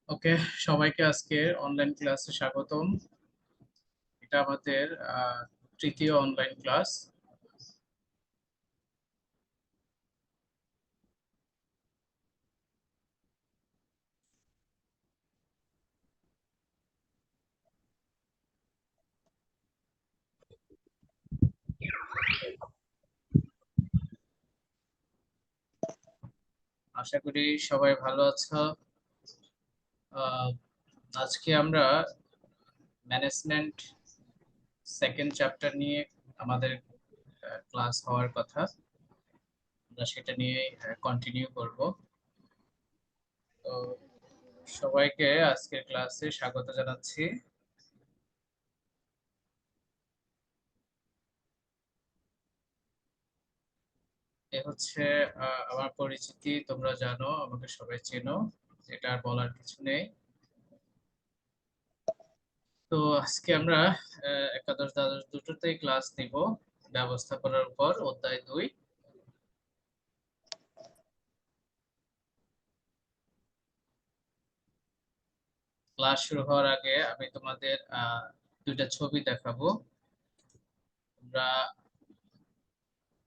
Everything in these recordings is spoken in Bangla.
ওকে, সবাইকে আজকে অনলাইন ক্লাসে স্বাগতম। এটা আমাদের তৃতীয় অনলাইন ক্লাস। আশা করি সবাই ভালো আছো। আহ, আজকে আমরা ম্যানেজমেন্ট সেকেন্ড চ্যাপ্টার নিয়ে আমাদের ক্লাস হওয়ার কথা। আমরা সেটা নিয়ে কন্টিনিউ করব। তো সবাইকে আজকের ক্লাসে স্বাগত জানাচ্ছি। এ হচ্ছে আমার পরিচিতি, তোমরা জানো, আমাকে সবাই চেনো, এটা আর বলার কিছু নেই। তো আজকে আমরা একাদশ দ্বাদশ দুটোতেই ক্লাস নিব। ব্যবস্থাপনার উপর অধ্যায় 2। ক্লাস শুরু হওয়ার আগে আমি তোমাদের দুইটা ছবি দেখাবো। তোমরা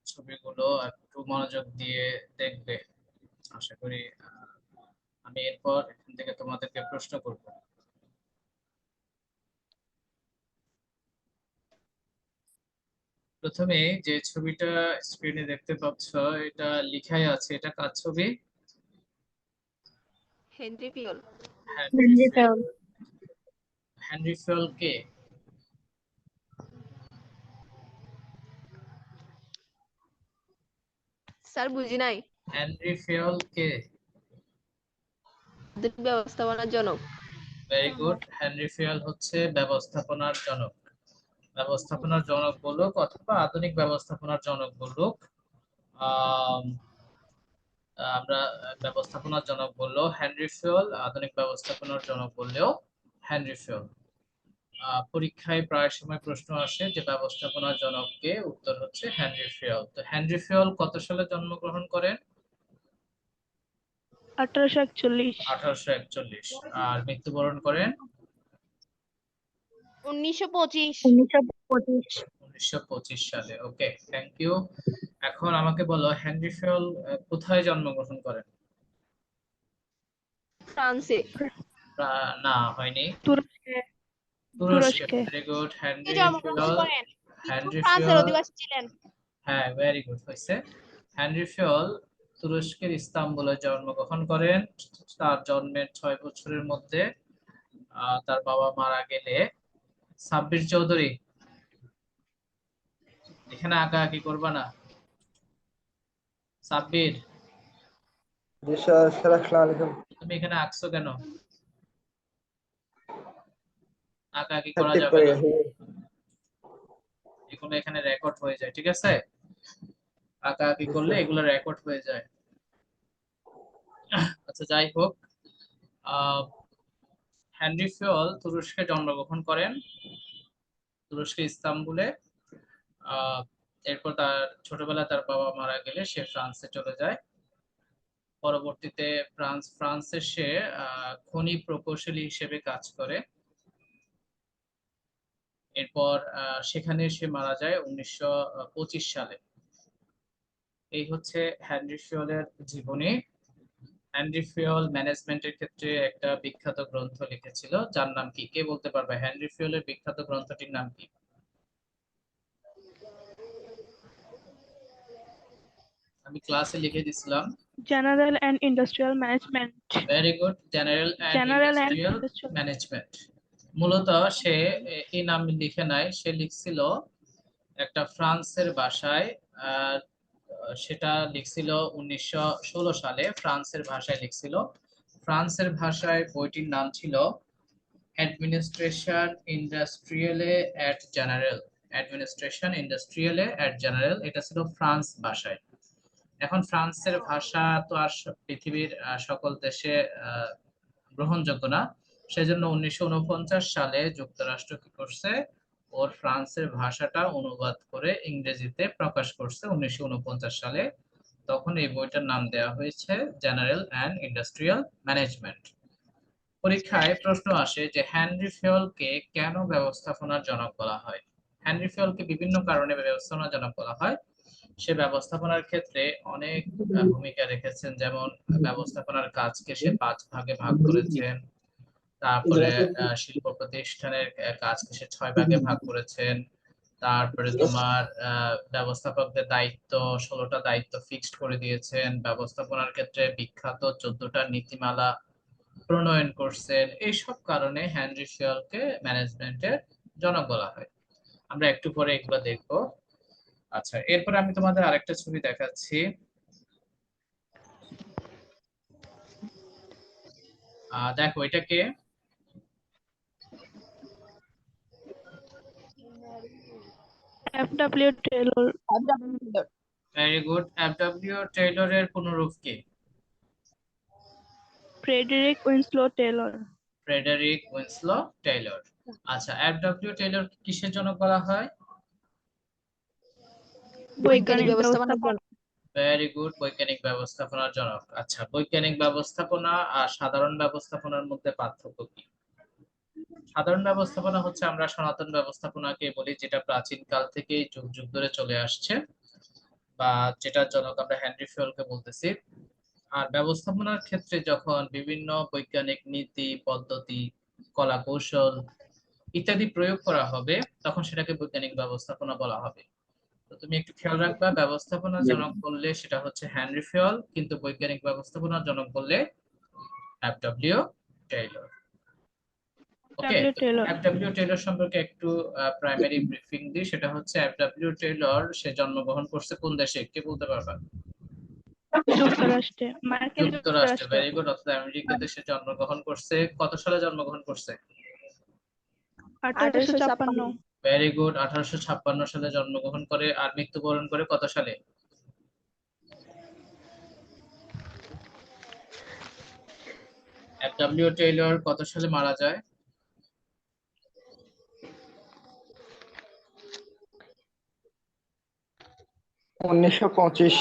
ছবিগুলো একটু মনোযোগ দিয়ে দেখবে। আশা করি আমি এরপর এখান থেকে তোমাদেরকে প্রশ্ন করব। প্রথমে যে ছবিটা স্ক্রিনে দেখতে পাচ্ছ, এটা লিখাই আছে, এটা কার ছবি? Henry Fayol. Henry Fayol. Henry Fayol কে? স্যার বুঝি নাই। হেনরি ফিল কে? আধুনিক ব্যবস্থাপনার জনক। Very good. হেনরি ফিয়াল হচ্ছে ব্যবস্থাপনার জনক। ব্যবস্থাপনার জনক বলুক অথবা আধুনিক ব্যবস্থাপনার জনক বলুক, আম, আমরা ব্যবস্থাপনার জনক বললেও হেনরি ফিয়াল, আধুনিক ব্যবস্থাপনার জনক বললেও হেনরি ফিয়াল। পরীক্ষায় প্রায় সময় প্রশ্ন আসে যে ব্যবস্থাপনার জনক কে, উত্তর হচ্ছে হেনরি ফিয়াল। তো হেনরি ফিয়াল কত সালে জন্মগ্রহণ করেন? 1841। 1841। আর মৃত্যুবরণ করেন 1925। 1925। 1925 সালে। ওকে, থ্যাংক ইউ। এখন আমাকে বলো, হেনরি ফিয়াল কোথায় জন্মগ্রহণ করেন? ফ্রান্সে। না, হয়নি। তুরস্কে। তুরস্কে। তুরস্কে। Very good. কে হেনরি জন্মগ্রহণ ফিয়াল। করেন? কিন্তু হেনরি ফ্রান্সের ফিয়াল। অধিবাসী ছিলেন। হ্যাঁ, ভেরি গুড হয়েছে। হেনরি ফিয়াল তুরস্কের ইস্তাম্বুলে জন্মগ্রহণ করেন। তার জন্মের 6 বছরের মধ্যে তার বাবা মারা গেলে, সাব্বির চৌধুরী, এখানে আঁকাআঁকি করবা না। সাব্বির, জি স্যার। স্যার আসসালামু আলাইকুম। তুমি এখানে আঁকছো কেন? আঁকাআঁকি স্যার করা চেক যাবে করে না, গেছি। এগুলো এখানে রেকর্ড হয়ে যায়, ঠিক আছে? আঁকাআঁকি জি করলে স্যার। এগুলো রেকর্ড হয়ে যায়। আচ্ছা, যাই হোক, আহ হেনরি ফিওল তুরস্কে জন্মগ্রহণ করেন, তুরস্কের ইস্তাম্বুলে। আহ এরপর তার ছোটবেলায় তার বাবা মারা গেলে সে ফ্রান্সে চলে যায়। পরবর্তীতে ফ্রান্সে সে খনি প্রকৌশলী হিসেবে কাজ করে। এরপর সেখানে সে মারা যায় 1925 সালে। এই হচ্ছে হেনরি ফিওলের জীবনী। হেনরি ফিওল ম্যানেজমেন্টের ক্ষেত্রে একটা বিখ্যাত গ্রন্থ লিখেছিল, যার নাম কি? কে বলতে পারবে হেনরি ফিওলের বিখ্যাত গ্রন্থটির নাম কি? আমি ক্লাসে লিখে দিছিলাম। General and industrial management. Very good. General and general and industrial industrial. Management. মূলত সে এই নাম লিখে নাই, সে লিখছিল একটা ফ্রান্সের ভাষায়। আহ, সেটা লিখছিল 1916 সালে, ফ্রান্সের ভাষায় লিখছিল। ফ্রান্সের ভাষায় বইটির নাম ছিল অ্যাডমিনিস্ট্রেশন ইন্ডাস্ট্রিয়ালে এট জেনারেল। অ্যাডমিনিস্ট্রেশন ইন্ডাস্ট্রিয়ালে এট জেনারেল, এটা ছিল ফ্রান্স ভাষায়। এখন ফ্রান্সের ভাষা তো আর পৃথিবীর সকল দেশে আহ, গ্রহণযোগ্য না। সেজন্য 1949 সালে যুক্তরাষ্ট্র কি করছে, ওর ফ্রান্সের ভাষাটা অনুবাদ করে ইংরেজিতে প্রকাশ করছে 1949 সালে। তখন এই বইটার নাম দেওয়া হয়েছে জেনারেল অ্যান্ড ইন্ডাস্ট্রিয়াল ম্যানেজমেন্ট। পরীক্ষায় প্রশ্ন আসে যে হেনরি ফিওলকে কেন ব্যবস্থাপনার জনক বলা হয়। হেনরি ফিওলকে বিভিন্ন কারণে ব্যবস্থাপনার জনক বলা হয়। সে ব্যবস্থাপনার ক্ষেত্রে অনেক ভূমিকা রেখেছেন, যেমন ব্যবস্থাপনার কাজকে সে 5 ভাগে ভাগ করেছেন। তারপরে শিল্প প্রতিষ্ঠানের কাজকে সে 6 ভাগে ভাগ করেছেন। তারপরে তোমার ব্যবস্থাপকদের দায়িত্ব 16টা দায়িত্ব ফিক্সড করে দিয়েছেন। ব্যবস্থাপনার ক্ষেত্রে বিখ্যাত 14টা নীতিমালা প্রণয়ন করছেন। এইসব কারণে হেনরি ফিওলকে ম্যানেজমেন্টের জনক বলা হয়। আমরা একটু পরে এগুলো দেখবো। আচ্ছা, এরপরে আমি তোমাদের আরেকটা ছবি দেখাচ্ছি। দেখো এটা কে? F.W. Taylor. Very good. F W. টেইলরের পুনরূপ কি? Frederick Winslow Taylor. Frederick Winslow Taylor. আচ্ছা, এফ.ডব্লিউ. টেইলর কিসের জনক বলা হয়? বৈজ্ঞানিক ব্যবস্থাপনার জনক। ভেরি গুড, বৈজ্ঞানিক ব্যবস্থাপনার জনক। আচ্ছা, বৈজ্ঞানিক ব্যবস্থাপনা আর সাধারণ ব্যবস্থাপনার মধ্যে পার্থক্য কি? সাধারণ ব্যবস্থাপনা হচ্ছে আমরা সনাতন ব্যবস্থাপনাকে বলি, যেটা প্রাচীন কাল থেকেই যুগ যুগ ধরে চলে আসছে, বা যেটার জনক আমরা হেনরি ফিওলকে বলতেছি। আর ব্যবস্থাপনার ক্ষেত্রে যখন বিভিন্ন বৈজ্ঞানিক নীতি, পদ্ধতি, কলা কৌশল ইত্যাদি প্রয়োগ করা হবে, তখন সেটাকে বৈজ্ঞানিক ব্যবস্থাপনা বলা হবে। তো তুমি একটু খেয়াল রাখবা, ব্যবস্থাপনার জনক বললে সেটা হচ্ছে হেনরি ফিওল, কিন্তু বৈজ্ঞানিক ব্যবস্থাপনার জনক বললে এফ.ডব্লিউ. টেইলর। ওকে, W. Taylor. এফ.ডব্লিউ. টেইলর সম্পর্কে একটু প্রাইমারি ব্রিফিং দিই। সেটা হচ্ছে এফ.ডব্লিউ. টেইলর সে জন্মগ্রহণ করছে কোন দেশে, কে বলতে পারবা? যুক্তরাষ্ট্রে, মার্কিন যুক্তরাষ্ট্রে। যুক্তরাষ্ট্র। ভেরি গুড, অর্থাৎ আমেরিকাতে সে জন্মগ্রহণ করছে। কত সালে জন্মগ্রহণ করছে? 1856। ভেরি গুড, 1856 সালে জন্মগ্রহণ করে। আর মৃত্যুবরণ করে কত সালে? এফ.ডব্লিউ. টেইলর কত সালে মারা যায়? 1925।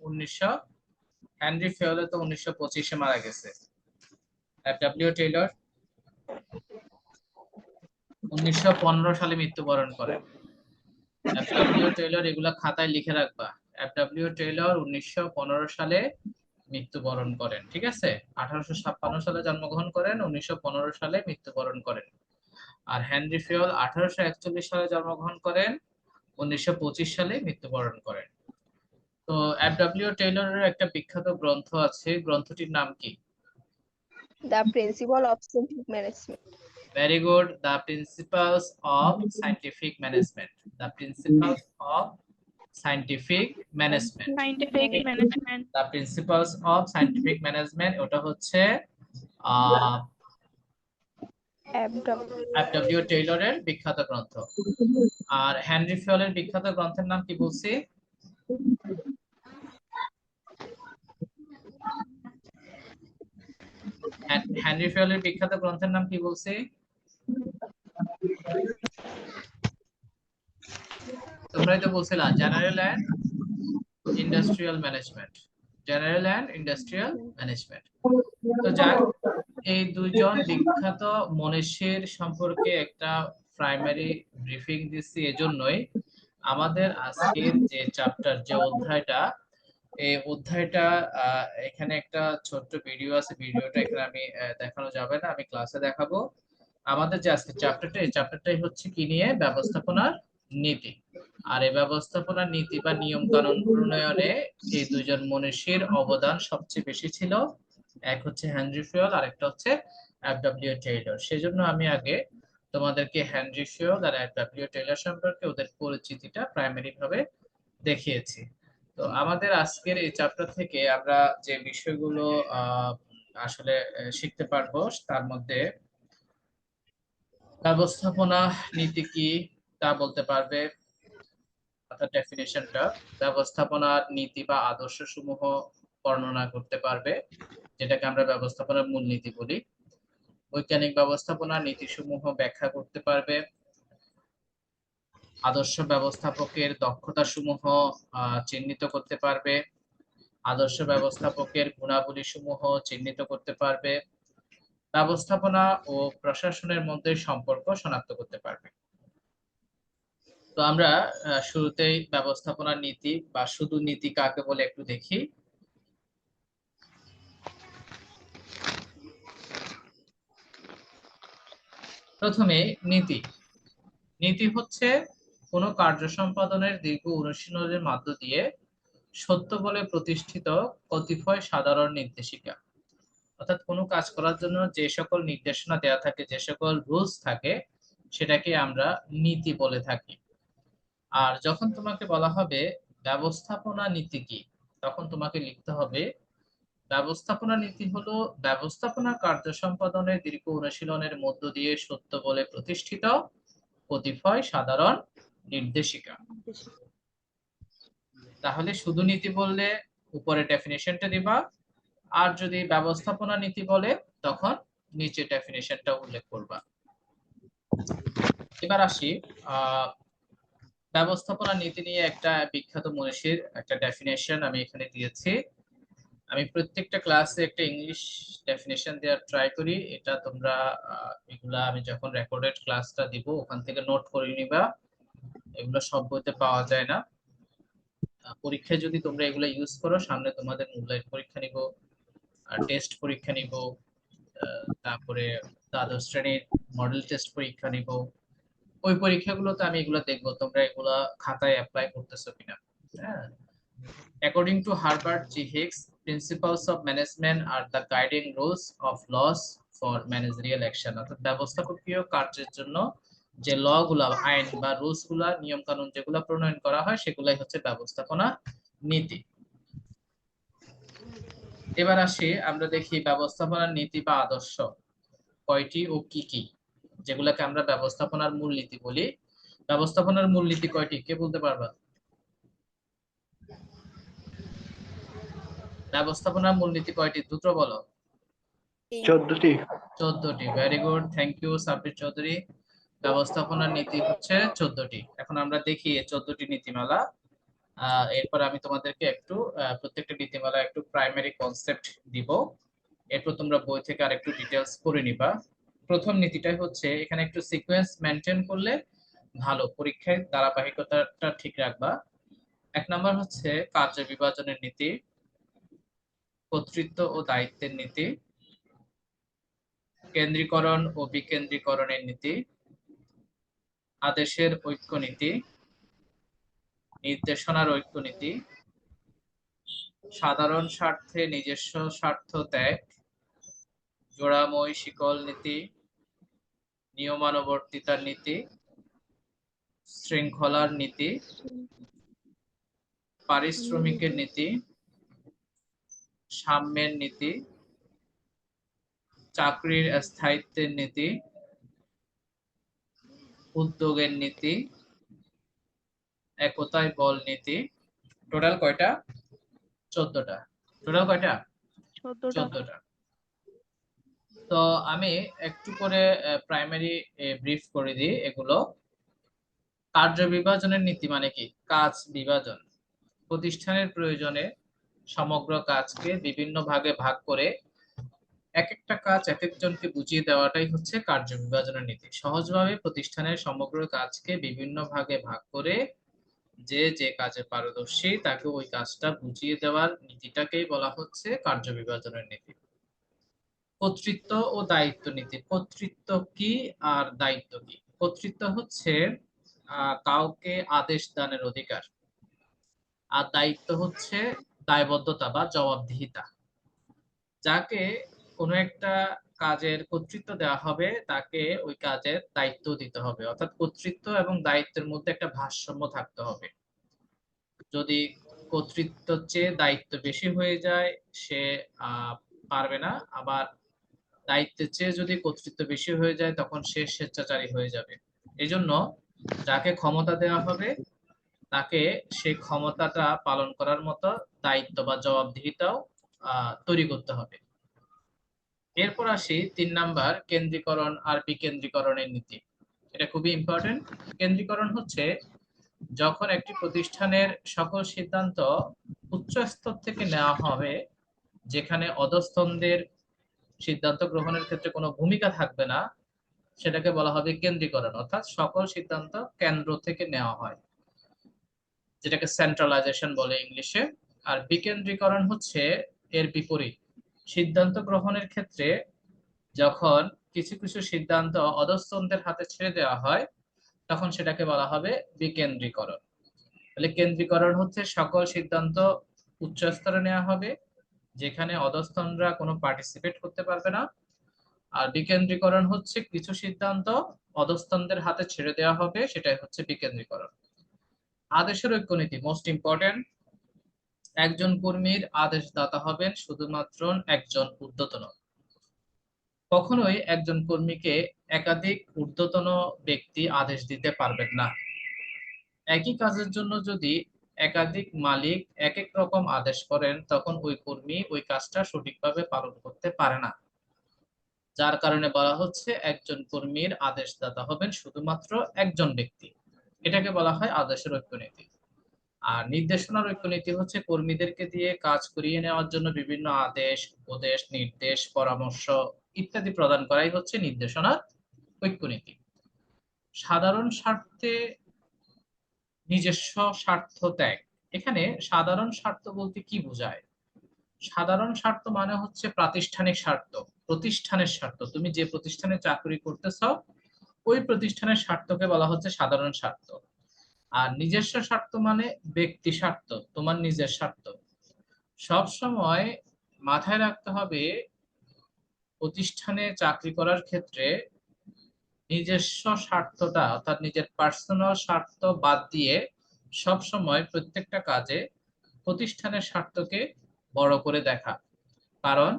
1900। হেনরি ফিওলে তো 1925-এ মারা গেছে। এফ.ডব্লিউ. টেইলর 1915 সালে মৃত্যুবরণ করেন। এফ.ডব্লিউ. টেইলর এগুলা খাতায় লিখে রাখবা। এফ.ডব্লিউ. টেইলর 1915 সালে মৃত্যুবরণ করেন, ঠিক আছে? 1856 সালে জন্মগ্রহণ করেন, 1915 সালে মৃত্যুবরণ করেন। আর হেনরি ফিওল 1841 সালে জন্মগ্রহণ করেন, 1925 সালে মৃত্যুবরণ করেন। তো এফ.ডব্লিউ. টেইলরের একটা বিখ্যাত গ্রন্থ আছে, গ্রন্থটির নাম কি? The principal of scientific management. Very good, the principles of scientific management. The principles of scientific management. Scientific management. The principles of scientific management, ওটা হচ্ছে এফ.ডব্লিউ. টেইলরের বিখ্যাত গ্রন্থ। আর হেনরি ফিওলের বিখ্যাত গ্রন্থের নাম কি বলছি? হেনরি ফিওলের বিখ্যাত গ্রন্থের নাম কি বলছি? তোমরাই তো বলছিলা general and industrial management. General and industrial management. তো যাক, এই দুইজন বিখ্যাত মনীষীর সম্পর্কে একটা প্রাইমারি ব্রিফিং দিচ্ছি এজন্যই, আমাদের আজকের যে চ্যাপ্টার, যে অধ্যায়টা, এই অধ্যায়টা এখানে একটা ছোট্ট ভিডিও আছে। ভিডিওটা এখানে আমি দেখানো যাবে না, আমি ক্লাসে দেখাবো। আমাদের যে আজকে চ্যাপ্টারটা, এই চ্যাপ্টারটাই হচ্ছে কি নিয়ে? ব্যবস্থাপনার নীতি। আর এই ব্যবস্থাপনার নীতি বা নিয়ম কানুন প্রণয়নে এই দুইজন মনীষীর অবদান সবচেয়ে বেশি ছিল। এক হচ্ছে হেনরি ফিওল, আর একটা হচ্ছে এফ.ডব্লিউ. টেইলর। সেজন্য আমি আগে তোমাদেরকে হেনরি ফিওল আর এফ.ডব্লিউ. টেইলর সম্পর্কে ওদের পরিচিতিটা প্রাইমারি ভাবে দেখিয়েছি। তো আমাদের আজকের এই চ্যাপ্টার থেকে আমরা যে বিষয়গুলো আসলে শিখতে পারবো, তার মধ্যে ব্যবস্থাপনা নীতি কি তা বলতে পারবে, অর্থাৎ ডেফিনেশনটা। ব্যবস্থাপনার নীতি বা আদর্শ সমূহ বর্ণনা করতে পারবে, যেটাকে আমরা ব্যবস্থাপনার মূলনীতি বলি। বৈজ্ঞানিক ব্যবস্থাপনার নীতিসমূহ ব্যাখ্যা করতে পারবে। আদর্শ ব্যবস্থাপকের দক্ষতা সমূহ চিহ্নিত করতে পারবে। আদর্শ ব্যবস্থাপকের গুণাবলী সমূহ চিহ্নিত করতে পারবে। ব্যবস্থাপনা ও প্রশাসনের মধ্যে সম্পর্ক শনাক্ত করতে পারবে। তো আমরা শুরুতেই ব্যবস্থাপনা নীতি বা শুধু নীতি কাকে বলে একটু দেখি। প্রথমে নীতি। নীতি হচ্ছে কোনো কার্য সম্পাদনের দীর্ঘ অনুশীলনের মধ্য দিয়ে সত্য বলে প্রতিষ্ঠিত কতিপয় সাধারণ নির্দেশিকা। অর্থাৎ কোনো কাজ করার জন্য যে সকল নির্দেশনা দেয়া থাকে, যে সকল রুলস থাকে, সেটাকে আমরা নীতি বলে থাকি। আর যখন তোমাকে বলা হবে ব্যবস্থাপনা নীতি কি, তখন তোমাকে লিখতে হবে ব্যবস্থাপনা নীতি হলো ব্যবস্থাপনা কার্য সম্পাদনের দীর্ঘ অনুশীলনের মধ্য দিয়ে সত্য বলে প্রতিষ্ঠিত কতিপয় সাধারণ নির্দেশিকা। তাহলে শুধু নীতি বললে উপরে ডেফিনিশনটা দিবা, আর যদি ব্যবস্থাপনা নীতি বলে তখন নিচে ডেফিনিশনটা উল্লেখ করবা। এবার আসি ব্যবস্থাপনা নীতি নিয়ে একটা বিখ্যাত মনীষীর একটা ডেফিনেশন আমি এখানে দিয়েছি। আমি প্রত্যেকটা ক্লাসে একটা ইংলিশ ডেফিনেশন দেওয়ার ট্রাই করি। এটা তোমরা এগুলা আমি যখন রেকর্ডেড ক্লাসটা দিব ওখান থেকে নোট করে নিবা, এগুলো সব বইতে পাওয়া যায় না। পরীক্ষায় যদি তোমরা এগুলো ইউজ করো, সামনে তোমাদের মূল্যায়ন পরীক্ষা নিব, টেস্ট পরীক্ষা নিব, তারপরে দ্বাদশ শ্রেণীর মডেল টেস্ট পরীক্ষা নিব, ওই পরীক্ষাগুলোতে আমি এগুলো দেখবো তোমরা এগুলা খাতায় অ্যাপ্লাই করতেছো কিনা। হ্যাঁ, according to Herbert G. Hicks, principles of management are the guiding rules of laws for managerial action. অর্থাৎ ব্যবস্থাপকীয় কার্যের জন্য যে ল গুলা, আইন বা রুলস গুলা, নিয়ম কানুন যেগুলা প্রণয়ন করা হয় সেগুলাই হচ্ছে ব্যবস্থাপনা নীতি। এবার আসি, আমরা দেখি ব্যবস্থাপনার নীতি বা আদর্শ কয়টি ও কি কি, যেগুলাকে আমরা ব্যবস্থাপনার মূলনীতি বলি। ব্যবস্থাপনার মূলনীতি কয়টি, কে বলতে পারবা? ব্যবস্থাপনার মূলনীতি কয়টি, দ্রুত বলো। 14টি। 14টি। Very good, thank you Sabbir Chowdhury. ব্যবস্থাপনার নীতি হচ্ছে 14টি। এখন আমরা দেখি এই 14টি নীতিমালা। এরপর আমি তোমাদেরকে একটু প্রত্যেকটা নীতিমালা একটু প্রাইমারি কনসেপ্ট দিব, এরপর তোমরা বই থেকে আরেকটু ডিটেলস পড়ে নিবা। প্রথম নীতিটাই হচ্ছে, এখানে একটু সিকোয়েন্স মেনটেন করলে ভালো, পরীক্ষায় ধারাবাহিকতাটা ঠিক রাখবা। 1 নম্বর হচ্ছে কার্য বিভাজনের নীতি, কর্তৃত্ব ও দায়িত্বের নীতি, কেন্দ্রীকরণ ও বিকেন্দ্রীকরণের নীতি, আদেশের ঐক্য নীতি, নির্দেশনার ঐক্য নীতি, সাধারণ স্বার্থে নিজস্ব স্বার্থ ত্যাগ, জোড়াময় শিকল নীতি, নিয়মানুবর্তিতার নীতি, শৃঙ্খলার নীতি, পারিশ্রমিকের নীতি, সাম্যের নীতি, চাকরির স্থায়িত্বের নীতি, উদ্যোগের নীতি, একতায় বল নীতি। টোটাল কয়টা? 14টা। টোটাল কয়টা? 14টা। তো আমি একটু করে প্রাইমারি ব্রিফ করে দিই এগুলো। কার্য বিভাজনের নীতি মানে কি? কাজ বিভাজন। প্রতিষ্ঠানের প্রয়োজনে সমগ্র কাজকে বিভিন্ন ভাগে ভাগ করে এক একটা কাজ এক একজনকে বুঝিয়ে দেওয়াটাই হচ্ছে কার্য বিভাজনের নীতি। সহজভাবে প্রতিষ্ঠানের সমগ্র কাজকে বিভিন্ন ভাগে ভাগ করে যে যে কাজে পারদর্শী তাকে ওই কাজটা বুঝিয়ে দেওয়ার নীতিটাকেই বলা হচ্ছে কার্য বিভাজনের নীতি। কর্তৃত্ব ও দায়িত্ব নীতি। কর্তৃত্ব কি আর দায়িত্ব কি? কর্তৃত্ব হচ্ছে কাউকে আদেশ দানের অধিকার, আর দায়িত্ব হচ্ছে দায়বদ্ধতা বা জবাবদিহিতা। যাকে কোনো একটা কাজের কর্তৃত্ব দেওয়া হবে তাকে ওই কাজের দায়িত্ব দিতে হবে। অর্থাৎ কর্তৃত্ব এবং দায়িত্বের মধ্যে একটা ভারসাম্য থাকতে হবে। যদি কর্তৃত্বের চেয়ে দায়িত্ব বেশি হয়ে যায় সে পারবে না, আবার দায়িত্বের চেয়ে যদি কর্তৃত্ব বেশি হয়ে যায় তখন সে স্বেচ্ছাচারী হয়ে যাবে। এজন্য যাকে ক্ষমতা দেওয়া হবে তাকে সেই ক্ষমতাটা পালন করার মতো দায়িত্ব বা জবাবদিহিতাও তৈরি করতে হবে। এরপর আসি 3 নাম্বার, কেন্দ্রীকরণ আর বিকেন্দ্রীকরণের নীতি। এটা খুবই ইম্পর্টেন্ট। কেন্দ্রীকরণ হচ্ছে যখন একটি প্রতিষ্ঠানের সকল সিদ্ধান্ত উচ্চ স্তর থেকে নেওয়া হবে, যেখানে অধস্তনদের সিদ্ধান্ত গ্রহণের ক্ষেত্রে কোনো ভূমিকা থাকবে না, সেটাকে বলা হবে কেন্দ্রীকরণ, অর্থাৎ সকল সিদ্ধান্ত কেন্দ্র থেকে নেওয়া হয়, যেটাকে সেন্ট্রালাইজেশন বলে ইংলিশে। আর বিকেন্দ্রীকরণ হচ্ছে এর বিপরীত। সিদ্ধান্ত গ্রহণের ক্ষেত্রে যখন কিছু কিছু সিদ্ধান্ত অধস্তনদের হাতে ছেড়ে দেওয়া হয়, তখন সেটাকে বলা হবে বিকেন্দ্রীকরণ। তাহলে কেন্দ্রীকরণ হচ্ছে সকল সিদ্ধান্ত উচ্চ স্তরে নেওয়া হবে, যেখানে অধস্তনরা কোনো পার্টিসিপেট করতে পারবে না। আর বিকেন্দ্রীকরণ হচ্ছে কিছু সিদ্ধান্ত অধস্তনদের হাতে ছেড়ে দেওয়া হবে, সেটাই হচ্ছে বিকেন্দ্রীকরণ। আদেশের ঐক্যনীতি মোস্ট ইম্পর্টেন্ট। একজন কর্মীর আদেশদাতা হবেন শুধুমাত্র একজন ঊর্ধ্বতন। কখনোই একজন কর্মীকে একাধিক ঊর্ধ্বতন ব্যক্তি আদেশ দিতে পারবেন না। একই কাজের জন্য যদি একাধিক মালিক এক এক রকম আদেশ করেন, তখন ওই কর্মী ওই কাজটা সঠিকভাবে পালন করতে পারে না। যার কারণে বলা হচ্ছে একজন কর্মীর আদেশদাতা হবেন শুধুমাত্র একজন ব্যক্তি। এটাকে বলা হয় আদেশের ঐক্যনীতি। আর নির্দেশনার ঐক্যনীতি হচ্ছে কর্মীদেরকে দিয়ে কাজ করিয়ে নেওয়ার জন্য বিভিন্ন আদেশ, উপদেশ, নির্দেশ, পরামর্শ ইত্যাদি প্রদান করাই হচ্ছে নির্দেশনার ঐক্যনীতি। সাধারণ স্বার্থে নিজস্ব স্বার্থ ত্যাগ। এখানে সাধারণ স্বার্থ বলতে কি বোঝায়? সাধারণ স্বার্থ মানে হচ্ছে প্রাতিষ্ঠানিক স্বার্থ, প্রতিষ্ঠানের স্বার্থ। তুমি যে প্রতিষ্ঠানে চাকরি করতেছ ওই প্রতিষ্ঠানের স্বার্থকে বলা হচ্ছে সাধারণ স্বার্থ। আর নিজস্ব স্বার্থ মানে ব্যক্তি স্বার্থ, তোমার নিজের স্বার্থ। সব সময় মাথায় রাখতে হবে প্রতিষ্ঠানে চাকরি করার ক্ষেত্রে নিজস্ব স্বার্থটা অর্থাৎ নিজের পার্সোনাল স্বার্থ বাদ দিয়ে সব সময় প্রত্যেকটা কাজে প্রতিষ্ঠানের স্বার্থকে বড় করে দেখা। কারণ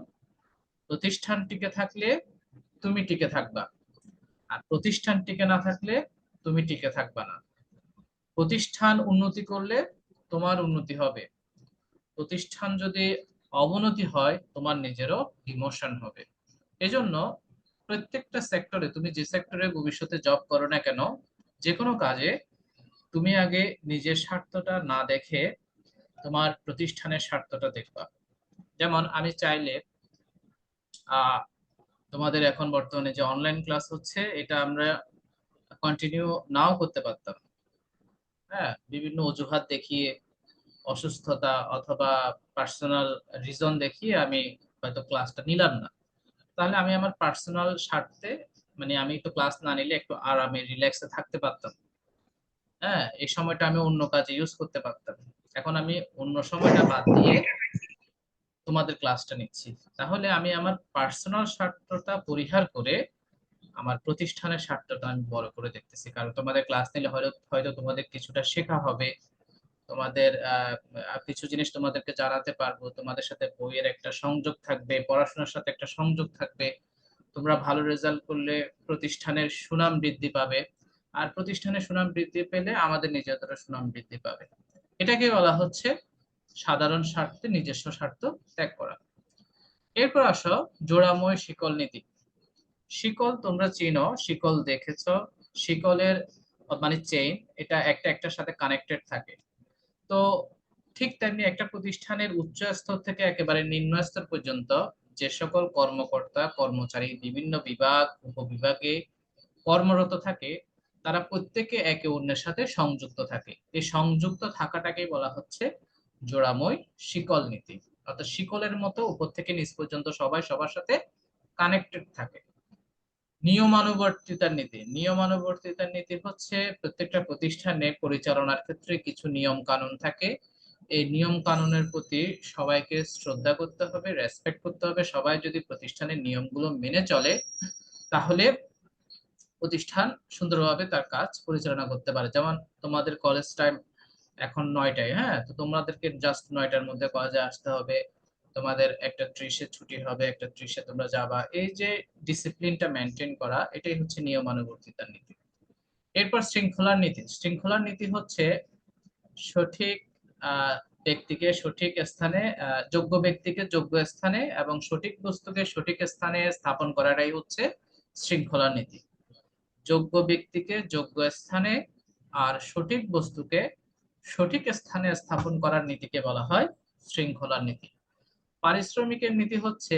প্রতিষ্ঠান টিকে থাকলে তুমি টিকে থাকবা, আর প্রতিষ্ঠান টিকে না থাকলে তুমি টিকে থাকবা না। প্রতিষ্ঠান উন্নতি করলে তোমার উন্নতি হবে, প্রতিষ্ঠান যদি অবনতি হয় তোমার নিজেরও ডিমোশন হবে। এজন্য প্রত্যেকটা সেক্টরে, তুমি যে সেক্টরে ভবিষ্যতে জব করো না কেন, যে কোনো কাজে তুমি আগে নিজের স্বার্থটা না দেখে তোমার প্রতিষ্ঠানের স্বার্থটা দেখবা। যেমন আমি চাইলে তোমাদের এখন বর্তমানে যে অনলাইন ক্লাস হচ্ছে এটা আমরা কন্টিনিউ নাও করতে পারতাম। হ্যাঁ, বিভিন্ন অজুহাত দেখিয়ে, অসুস্থতা অথবা পার্সোনাল রিজন দেখিয়ে আমি হয়তো ক্লাসটা নিলাম না। তাহলে আমি আমার পার্সোনাল স্বার্থে, মানে আমি তো ক্লাস না নিলে একটু আরামে রিল্যাক্সে থাকতে পারতাম। হ্যাঁ, এই সময়টা আমি অন্য কাজে ইউজ করতে পারতাম। এখন আমি অন্য সময়টা বাদ দিয়ে তোমাদের ক্লাসটা নিচ্ছি। তাহলে আমি আমার পার্সোনাল স্বার্থটা পরিহার করে আমার প্রতিষ্ঠানের স্বার্থটা আমি বড় করে দেখতেছি। কারণ তোমাদের ক্লাস নিলে হয়তো হয়তো তোমাদের কিছুটা শেখা হবে, তোমাদের কিছু জিনিস তোমাদেরকে জানাতে পারবো, তোমাদের সাথে বইয়ের একটা সংযোগ থাকবে, পড়াশোনার সাথে একটা সংযোগ থাকবে। তোমরা ভালো রেজাল্ট করলে প্রতিষ্ঠানের সুনাম বৃদ্ধি পাবে, আর প্রতিষ্ঠানের সুনাম বৃদ্ধি পেলে আমাদের নিজেদের সুনাম বৃদ্ধি পাবে। এটাকে বলা হচ্ছে সাধারণ স্বার্থে নিজস্ব স্বার্থ ত্যাগ করা। এরপর আসো জোড়াময় শিকল নীতি। শিকল তোমরা চিনো, শিকল দেখেছো। শিকলের মানে চেইন, এটা একটা একটার সাথে কানেক্টেড থাকে। তো ঠিক তেমনি একটা প্রতিষ্ঠানের উচ্চ স্তর থেকে একেবারে নিম্ন স্তর পর্যন্ত যে সকল কর্মকর্তা কর্মচারী বিভিন্ন বিভাগ উপবিভাগে কর্মরত থাকে, তারা প্রত্যেকে একে অন্যের সাথে সংযুক্ত থাকে। এই সংযুক্ত থাকাটাকেই বলা হচ্ছে জোড়াময় শিকল নীতি। অর্থাৎ শিকলের মতো উপর থেকে নিচ পর্যন্ত সবাই সবার সাথে কানেক্টেড থাকে। নিয়মানুবর্তিতার নীতি। নিয়মানুবর্তিতার নীতি হচ্ছে প্রত্যেকটা প্রতিষ্ঠানে পরিচালনার ক্ষেত্রে কিছু নিয়ম কানুন থাকে। এই নিয়ম কানুনের প্রতি সবাইকে শ্রদ্ধা করতে হবে, রেসপেক্ট করতে হবে। সবাই যদি প্রতিষ্ঠানের নিয়মগুলো মেনে চলে, তাহলে প্রতিষ্ঠান সুন্দরভাবে তার কাজ পরিচালনা করতে পারে। যেমন তোমাদের কলেজ টাইম এখন 9টায়, হ্যাঁ, তো তোমাদেরকে জাস্ট 9টার মধ্যে কলেজে আসতে হবে। তোমাদের একটা 30-এ ছুটি হবে, একটা 30-এ তোমরা যাবা। এই যে ডিসিপ্লিনটা মেনটেন করা, এটাই হচ্ছে নিয়মানুবর্তিতার নীতি। এরপর শৃঙ্খলার নীতি। শৃঙ্খলার নীতি হচ্ছে সঠিক ব্যক্তিকে সঠিক স্থানে, যোগ্য ব্যক্তিকে যোগ্য স্থানে এবং সঠিক বস্তুকে সঠিক স্থানে স্থাপন করাটাই হচ্ছে শৃঙ্খলার নীতি। যোগ্য ব্যক্তিকে যোগ্য স্থানে আর সঠিক বস্তুকে সঠিক স্থানে স্থাপন করার নীতিকে বলা হয় শৃঙ্খলার নীতি। পারিশ্রমিকের নীতি হচ্ছে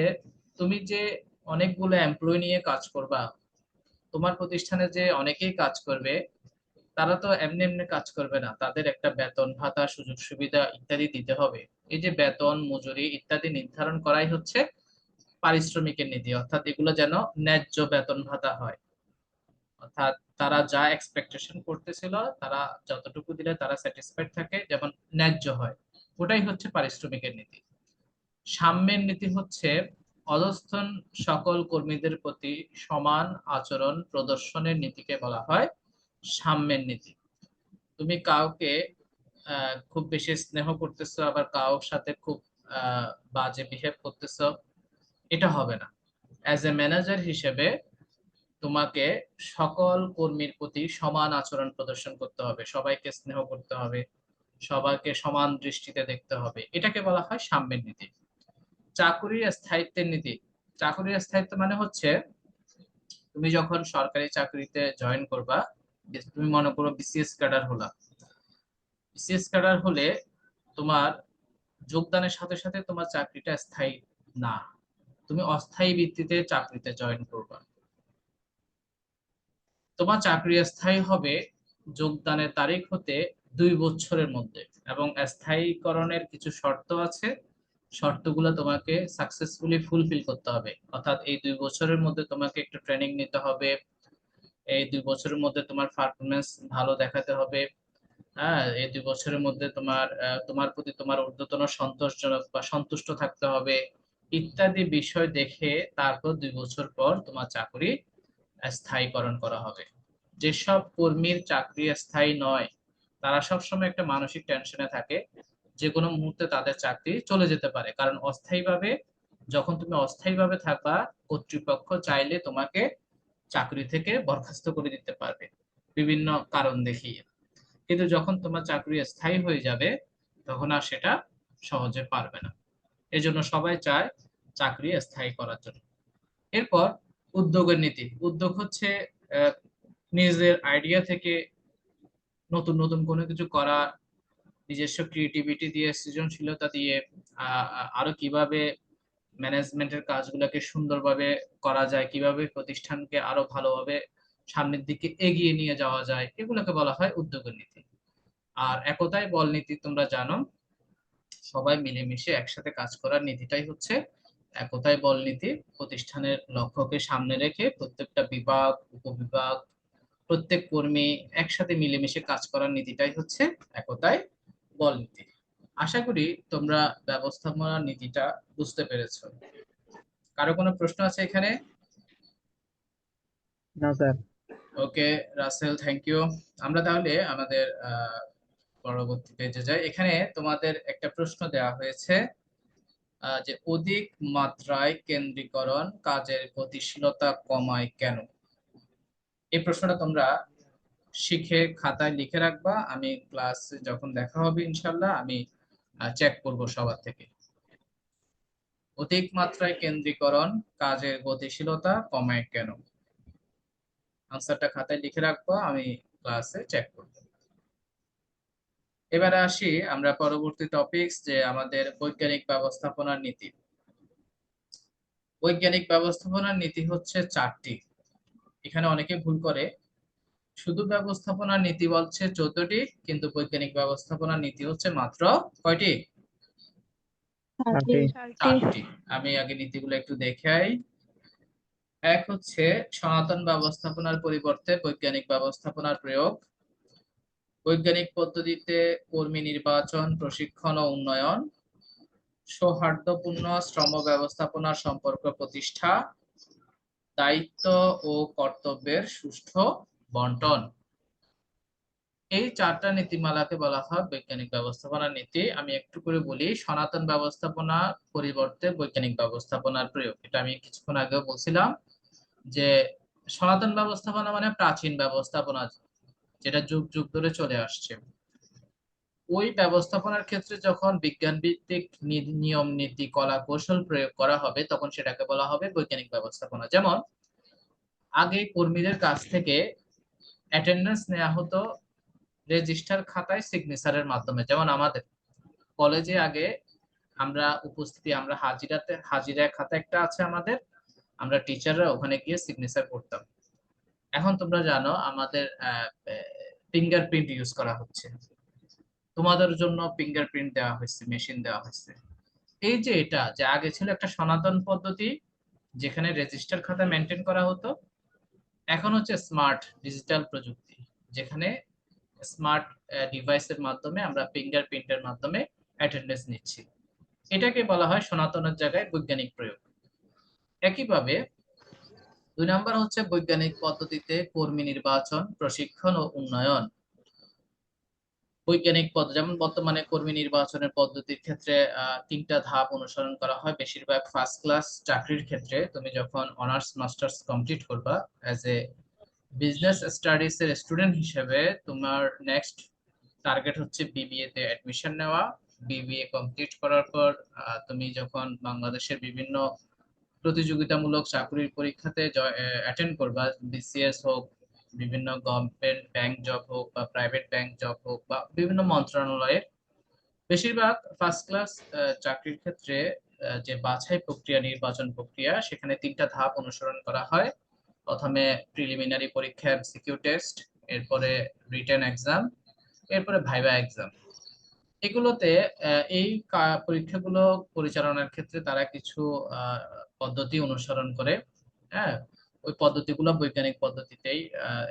তুমি যে অনেকগুলো এমপ্লয়ি নিয়ে কাজ করবা, তোমার প্রতিষ্ঠানে যে অনেকেই কাজ করবে, তারা তো এমনি এমনি কাজ করবে না, তাদের একটা বেতন ভাতা সুযোগ সুবিধা ইত্যাদি দিতে হবে। এই যে বেতন মজুরি ইত্যাদি নির্ধারণ করাই হচ্ছে পারিশ্রমিকের নীতি, অর্থাৎ এগুলো যেন ন্যায্য বেতন ভাতা হয়, অর্থাৎ তারা যা এক্সপেকটেশন করতেছিল তারা যতটুকু দিলে তারা স্যাটিসফাইড থাকে, যেমন ন্যায্য হয়, ওটাই হচ্ছে পারিশ্রমিকের নীতি। সাম্যের নীতি হচ্ছে অধস্তন সকল কর্মীদের প্রতি সমান আচরণ প্রদর্শনের নীতিকে বলা হয় সাম্যের নীতি। তুমি কাউকে খুব বেশি স্নেহ করতেছো, আবার কারোর সাথে খুব বাজে বিহেভ করতেছো, এটা হবে না। অ্যাজ এ ম্যানেজার হিসেবে তোমাকে সকল কর্মীর প্রতি সমান আচরণ প্রদর্শন করতে হবে, সবাইকে স্নেহ করতে হবে, সবাইকে সমান দৃষ্টিতে দেখতে হবে, এটাকে বলা হয় সাম্যের নীতি। চাকুরির স্থায়িত্বের নীতি। চাকুরির স্থায়িত্ব মানে হচ্ছে তুমি যখন সরকারি চাকরিতে জয়েন করবা, তুমি মনে করো বিসিএস ক্যাডার হলা, বিসিএস ক্যাডার হলে তোমার যোগদানের সাথে সাথে তোমার চাকরিটা স্থায়ী না, তুমি অস্থায়ী ভিত্তিতে চাকরিতে জয়েন করবা। তোমার চাকরি স্থায়ী হবে যোগদানের তারিখ হতে 2 বছরের মধ্যে, এবং স্থায়ীকরণের কিছু শর্ত আছে, শর্তগুলো তোমাকে সাকসেসফুলি ফুলফিল করতে হবে। অর্থাৎ এই 2 বছরের মধ্যে তোমাকে একটু ট্রেনিং নিতে হবে, এই 2 বছরের মধ্যে তোমার পারফরমেন্স ভালো দেখাতে হবে, হ্যাঁ, এই 2 বছরের মধ্যে তোমার প্রতি তোমার ঊর্ধ্বতন সন্তোষজনক বা সন্তুষ্ট থাকতে হবে, ইত্যাদি বিষয় দেখে তারপর 2 বছর পর তোমার চাকরি স্থায়ীকরণ করা হবে। যেসব কর্মীর চাকরি স্থায়ী নয়, তারা সবসময় একটা মানসিক টেনশনে থাকে, যে কোনো মুহূর্তে তাদের চাকরি চলে যেতে পারে, কারণ অস্থায়ীভাবে, যখন তুমি অস্থায়ীভাবে থাকবা, কর্তৃপক্ষ চাইলে তোমাকে চাকরি থেকে বরখাস্ত করে দিতে পারবে বিভিন্ন কারণ দেখিয়ে। কিন্তু যখন তোমার চাকরি স্থায়ী হয়ে যাবে, তখন আর সেটা সহজে পারবে না। এজন্য সবাই চায় চাকরি স্থায়ী করার জন্য। এরপর উদ্যোগের নীতি। উদ্যোগ হচ্ছে আহ, নিজের আইডিয়া থেকে নতুন নতুন কোনো কিছু করা, নিজস্ব ক্রিয়েটিভিটি দিয়ে সৃজনশীলতা দিয়ে আরো কিভাবে ম্যানেজমেন্টের কাজগুলোকে সুন্দরভাবে করা যায়, কিভাবে প্রতিষ্ঠানকে আরো ভালোভাবে সামনের দিকে এগিয়ে নিয়ে যাওয়া যায়, এগুলোকে বলা হয় উদ্যোগের নীতি। আর একতাই বল নীতি তোমরা জানো, সবাই মিলেমিশে একসাথে কাজ করার নীতিটাই হচ্ছে একতাই বল নীতি। প্রতিষ্ঠানের লক্ষ্যকে সামনে রেখে প্রত্যেকটা বিভাগ উপবিভাগ প্রত্যেক কর্মী একসাথে মিলেমিশে কাজ করার নীতিটাই হচ্ছে একতাই বল নীতি। আশা করি তোমরা ব্যবস্থাপনার নীতিটা বুঝতে পেরেছো। কারো কোনো প্রশ্ন আছে এখানে? না sir. Okay Russell, thank you. আমরা তাহলে আমাদের পরবর্তী পেজে যাই। এখানে তোমাদের একটা প্রশ্ন দেওয়া হয়েছে যে অধিক মাত্রায় কেন্দ্রীকরণ কাজের গতিশীলতা কমায় কেন। এই প্রশ্নটা তোমরা শিখে খাতায় লিখে রাখবা, আমি ক্লাসে যখন দেখা হবে ইনশাল্লাহ আমি চেক করব সবার থেকে। অধিক মাত্রায় কেন্দ্রীকরণ কাজের গতিশীলতা কমায় কেন, আনসারটা খাতায় লিখে রাখবো, আমি ক্লাসে চেক করব। এবারে আসি আমরা পরবর্তী টপিকস, যে আমাদের বৈজ্ঞানিক ব্যবস্থাপনার নীতি। বৈজ্ঞানিক ব্যবস্থাপনার নীতি হচ্ছে 4টি। এখানে অনেকে ভুল করে, শুধু ব্যবস্থাপনার নীতি বলছে 14টি, কিন্তু বৈজ্ঞানিক ব্যবস্থাপনার নীতি হচ্ছে মাত্র কয়টি? 4টি। 4টি। আমি আগে নীতিগুলো একটু দেখাই। এক হচ্ছে সনাতন ব্যবস্থাপনার পরিবর্তে বৈজ্ঞানিক ব্যবস্থাপনার প্রয়োগ, বৈজ্ঞানিক পদ্ধতিতে কর্মী নির্বাচন প্রশিক্ষণ ও উন্নয়ন, সৌহার্দ্যপূর্ণ শ্রম ব্যবস্থাপনার সম্পর্ক প্রতিষ্ঠা, দায়িত্ব ও কর্তব্যের সুষ্ঠু বন্টন। এই 4টা নীতিমালাকে বলা হয় বৈজ্ঞানিক ব্যবস্থাপনার নীতি। আমি একটু করে বলি, সনাতন ব্যবস্থাপনা পরিবর্তে বৈজ্ঞানিক ব্যবস্থাপনার প্রয়োগ, এটা আমি কিছুক্ষণ আগেও বলছিলাম যে সনাতন ব্যবস্থাপনা মানে প্রাচীন ব্যবস্থাপনা, যেটা যুগ যুগ ধরে চলে আসছে। ওই ব্যবস্থাপনার ক্ষেত্রে যখন বিজ্ঞান ভিত্তিক নিয়ম নীতি কলা কৌশল প্রয়োগ করা হবে, তখন সেটাকে বলা হবে বৈজ্ঞানিক ব্যবস্থাপনা। যেমন আগে কর্মীদের কাছ থেকে অ্যাটেন্ডেন্স নেওয়া হতো রেজিস্টার খাতায় সিগনেচারের মাধ্যমে। যেমন আমাদের কলেজে আগে আমরা উপস্থিতি, আমরা হাজিরা খাতা একটা আছে আমাদের, আমরা টিচাররা ওখানে গিয়ে সিগনেচার করতাম। এখন তোমরা জানো আমাদের ফিঙ্গারপ্রিন্ট ইউজ করা হচ্ছে, তোমাদের জন্য ফিঙ্গারপ্রিন্ট দেওয়া হয়েছে, মেশিন দেওয়া হয়েছে। এই যে এটা যে আগে ছিল একটা সনাতন পদ্ধতি যেখানে রেজিস্টার খাতা মেনটেন করা হতো, এখন হচ্ছে স্মার্ট ডিজিটাল প্রযুক্তি যেখানে স্মার্ট ডিভাইসের মাধ্যমে আমরা ফিঙ্গারপ্রিন্টের মাধ্যমে অ্যাটেন্ডেন্স নিচ্ছি। এটাকে বলা হয় সনাতনের জায়গায় বৈজ্ঞানিক প্রয়োগ। একইভাবে 2 নাম্বার হচ্ছে বৈজ্ঞানিক পদ্ধতিতে কর্মী নির্বাচন, প্রশিক্ষণ ও উন্নয়ন। বৈজ্ঞানিক পদ্ধতি যেমন বর্তমানে কর্মী নির্বাচনের পদ্ধতির ক্ষেত্রে 3টা ধাপ অনুসরণ করা হয় বেশিরভাগ ফার্স্ট ক্লাস চাকরির ক্ষেত্রে। তুমি যখন অনার্স মাস্টার্স কমপ্লিট করবা অ্যাজ এ বিজনেস স্টাডিজ এর স্টুডেন্ট হিসেবে, তোমার নেক্সট টার্গেট হচ্ছে বিবিএ তে অ্যাডমিশন নেওয়া। বিবিএ কমপ্লিট করার পর তুমি যখন বাংলাদেশের বিভিন্ন প্রতিযোগিতামূলক চাকরির পরীক্ষাতে অ্যাটেন্ড করবা, বিসিএস হোক, বিভিন্ন গভর্নমেন্ট ব্যাংক জব হোক বা প্রাইভেট ব্যাংক জব হোক বা বিভিন্ন মন্ত্রণালয়ের, বেশিরভাগ ফার্স্ট ক্লাস চাকরির ক্ষেত্রে যে বাছাই প্রক্রিয়া, নির্বাচন প্রক্রিয়া, সেখানে 3টা ধাপ অনুসরণ করা হয়। প্রথমে প্রিলিমিনারি পরীক্ষা এমসিকিউ টেস্ট, এরপরে রিটেন এক্সাম, এরপরে ভাইভা এক্সাম। এগুলোতে এই পরীক্ষাগুলো পরিচালনার ক্ষেত্রে তারা কিছু পদ্ধতি অনুসরণ করে। হ্যাঁ, ওই পদ্ধতিগুলো বৈজ্ঞানিক পদ্ধতিতেই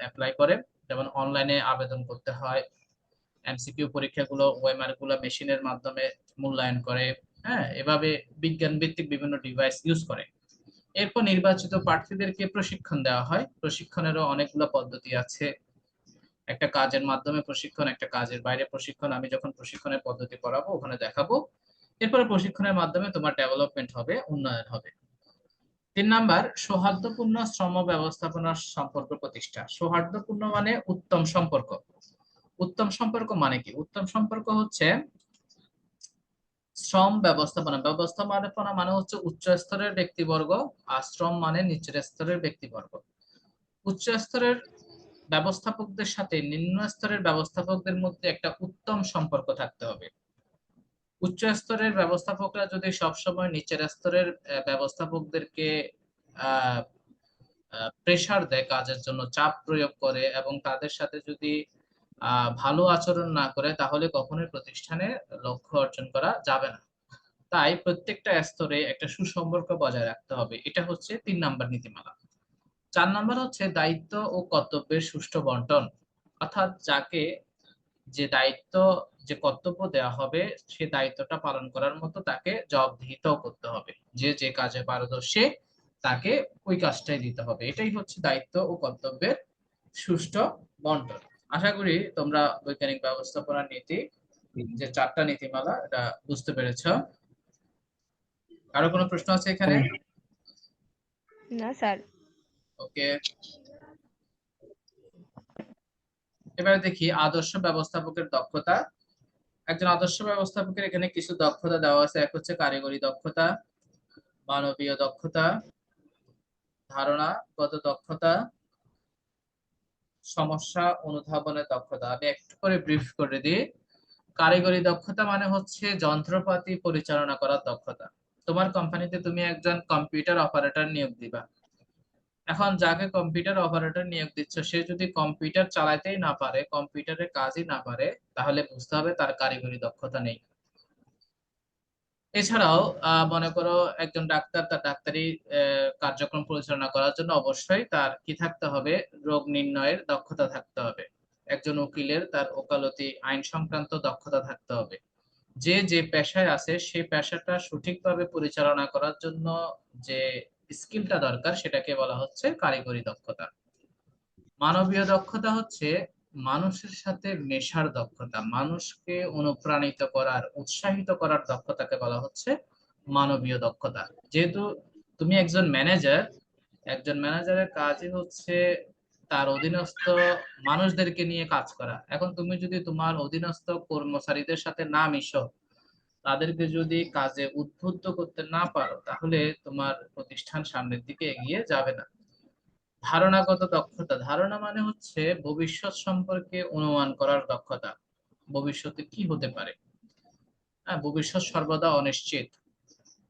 অ্যাপ্লাই করে। যেমন অনলাইনে আবেদন করতে হয়, এমসিকিউ পরীক্ষাগুলো ওএমআর গুলো মেশিনের মাধ্যমে মূল্যায়ন করে। হ্যাঁ, এভাবে বিজ্ঞান ভিত্তিক বিভিন্ন ডিভাইস ইউজ করে। এরপর নির্বাচিত প্রার্থীদেরকে প্রশিক্ষণ দেওয়া হয়। প্রশিক্ষণেরও অনেকগুলো পদ্ধতি আছে, একটা কাজের মাধ্যমে প্রশিক্ষণ, একটা কাজের বাইরে প্রশিক্ষণ। আমি যখন প্রশিক্ষণের পদ্ধতি করাবো ওখানে দেখাবো। এরপরে প্রশিক্ষণের মাধ্যমে তোমার ডেভেলপমেন্ট হবে, উন্নয়ন হবে। 3 নাম্বার সৌহার্দ্যপূর্ণ শ্রম ব্যবস্থাপনার সম্পর্ক প্রতিষ্ঠা। সৌহার্দ্যপূর্ণ মানে উত্তম সম্পর্ক। উত্তম সম্পর্ক মানে কি? উত্তম সম্পর্ক হচ্ছে শ্রম ব্যবস্থাপনা। ব্যবস্থাপনা মানে হচ্ছে উচ্চ স্তরের ব্যক্তিবর্গ, আর শ্রম মানে নিচের স্তরের ব্যক্তিবর্গ। উচ্চ স্তরের ব্যবস্থাপকদের সাথে নিম্ন স্তরের ব্যবস্থাপকদের মধ্যে একটা উত্তম সম্পর্ক থাকতে হবে। উচ্চ স্তরের ব্যবস্থাপকরা যদি সবসময় নিচের স্তরের ব্যবস্থাপকদেরকে প্রেসার দেয়, কাজের জন্য চাপ প্রয়োগ করে, এবং তাদের সাথে যদি ভালো আচরণ না করে, তাহলে কখনোই প্রতিষ্ঠানে লক্ষ্য অর্জন করা যাবে না। তাই প্রত্যেকটা স্তরে একটা সুসম্পর্ক বজায় রাখতে হবে। এটা হচ্ছে 3 নাম্বার নীতিমালা। 4 নাম্বার হচ্ছে দায়িত্ব ও কর্তব্যের সুষ্ঠু বন্টন। অর্থাৎ যাকে যে দায়িত্ব, যে কর্তব্য দেওয়া হবে, সে দায়িত্বটা পালন করার মতো তাকে জবাবদিহিতাও করতে হবে। যে যে কাজে পারদর্শী তাকে ওই কাজটাই দিতে হবে। এটাই হচ্ছে দায়িত্ব ও কর্তব্যের সুষ্ঠু বন্টন। আশা করি তোমরা বৈজ্ঞানিক ব্যবস্থাপনার নীতি যে 4টা নীতিমালা এটা বুঝতে পেরেছো। আরো কোনো প্রশ্ন আছে এখানে? না স্যার। ওকে, এবারে দেখি আদর্শ ব্যবস্থাপকের দক্ষতা। একজন আদর্শ ব্যবস্থাপকের এখানে কিছু দক্ষতা দেওয়া আছে। এক হচ্ছে কারিগরি দক্ষতা, মানবীয় দক্ষতা, ধারণাগত দক্ষতা, সমস্যা অনুধাবনের দক্ষতা। আমি একটু করে ব্রিফ করে দিই। কারিগরি দক্ষতা মানে হচ্ছে যন্ত্রপাতি পরিচালনা করার দক্ষতা। তোমার কোম্পানিতে তুমি একজন কম্পিউটার অপারেটর নিয়োগ দিবা। এখন যাকে কম্পিউটার অপারেটর নিয়োগ দিচ্ছ, সে যদি কম্পিউটার চালাতেই না পারে, কম্পিউটারের কাজই না পারে, তাহলে বুঝতে হবে তার কারিগরি দক্ষতা নেই। এছাড়াও মনে করো একজন ডাক্তার, তার ডাক্তারি কার্যক্রম পরিচালনা করার জন্য অবশ্যই তার কি থাকতে হবে? রোগ নির্ণয়ের দক্ষতা থাকতে হবে। একজন উকিলের তার ওকালতি আইন সংক্রান্ত দক্ষতা থাকতে হবে। যে যে পেশায় আছে সেই পেশাটা সঠিকভাবে পরিচালনা করার জন্য যে স্কিলটা দরকার, সেটাকে বলা হচ্ছে কারিগরি দক্ষতা। মানবীয় দক্ষতা হচ্ছে মানুষের সাথে মেশার দক্ষতা, মানুষকে অনুপ্রাণিত করার, উৎসাহিত করার দক্ষতাকে বলা হচ্ছে মানবীয় দক্ষতা। যেহেতু তুমি একজন ম্যানেজার, একজন ম্যানেজারের কাজই হচ্ছে তার অধীনস্থ মানুষদেরকে নিয়ে কাজ করা। এখন তুমি যদি তোমার অধীনস্থ কর্মচারীদের সাথে না মিশো, তাদেরকে যদি কাজে উদ্বুদ্ধ করতে না পারো, তাহলে তোমার প্রতিষ্ঠান সামনের দিকে এগিয়ে যাবে না। ধারণাগত দক্ষতা, ধারণা মানে হচ্ছে ভবিষ্যৎ সম্পর্কে অনুমান করার দক্ষতা। ভবিষ্যতে কি হতে পারে? হ্যাঁ, ভবিষ্যৎ সর্বদা অনিশ্চিত।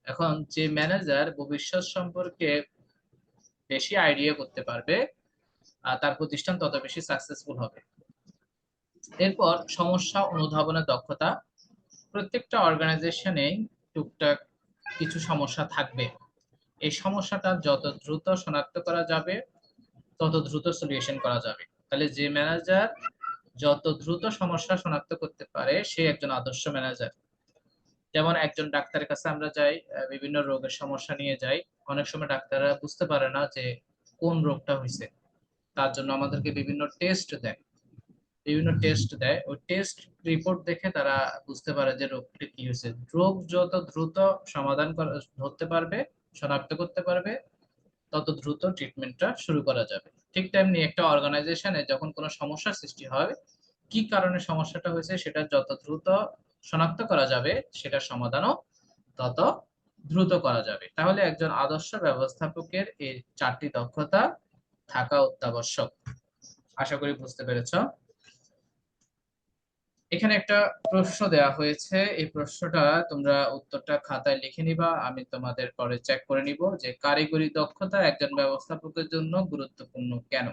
এখন যে ম্যানেজার ভবিষ্যৎ সম্পর্কে বেশি আইডিয়া করতে পারবে তার প্রতিষ্ঠান তত বেশি সাকসেসফুল হবে। এরপর সমস্যা অনুধাবনের দক্ষতা। প্রত্যেকটা অর্গানাইজেশনে টুকটাক কিছু সমস্যা থাকবে। এই সমস্যাটা যত দ্রুত শনাক্ত করা যাবে তত দ্রুত সলিউশন করা যাবে। তাহলে যে ম্যানেজার যত দ্রুত সমস্যা শনাক্ত করতে পারে সে একজন আদর্শ ম্যানেজার। যেমন একজন ডাক্তারের কাছে আমরা যাই, বিভিন্ন রোগের সমস্যা নিয়ে যাই, অনেক সময় ডাক্তাররা বুঝতে পারে না যে কোন রোগটা হয়েছে, তার জন্য আমাদেরকে বিভিন্ন টেস্ট দেয়। ওই টেস্ট রিপোর্ট দেখে তারা বুঝতে পারে যে রোগটা কি হয়েছে। রোগ যত দ্রুত সমাধান ধরতে পারবে, শনাক্ত করতে পারবে, তত দ্রুত ট্রিটমেন্টটা শুরু করা যাবে। ঠিক তেমনি একটা অর্গানাইজেশনে যখন কোনো সমস্যার সৃষ্টি হয়, কি কারণে সমস্যাটা হয়েছে সেটা যত দ্রুত শনাক্ত করা যাবে, সেটার সমাধানও তত দ্রুত করা যাবে। তাহলে একজন আদর্শ ব্যবস্থাপকের এই 4টি দক্ষতা থাকা অত্যাবশ্যক। আশা করি বুঝতে পেরেছ। এখানে একটা প্রশ্ন দেওয়া হয়েছে, এই প্রশ্নটা তোমরা উত্তরটা খাতায় লিখে নিবা, আমি তোমাদের পরে চেক করে নিব যে কারিগরি দক্ষতা একজন ব্যবস্থাপকের জন্য গুরুত্বপূর্ণ কেন।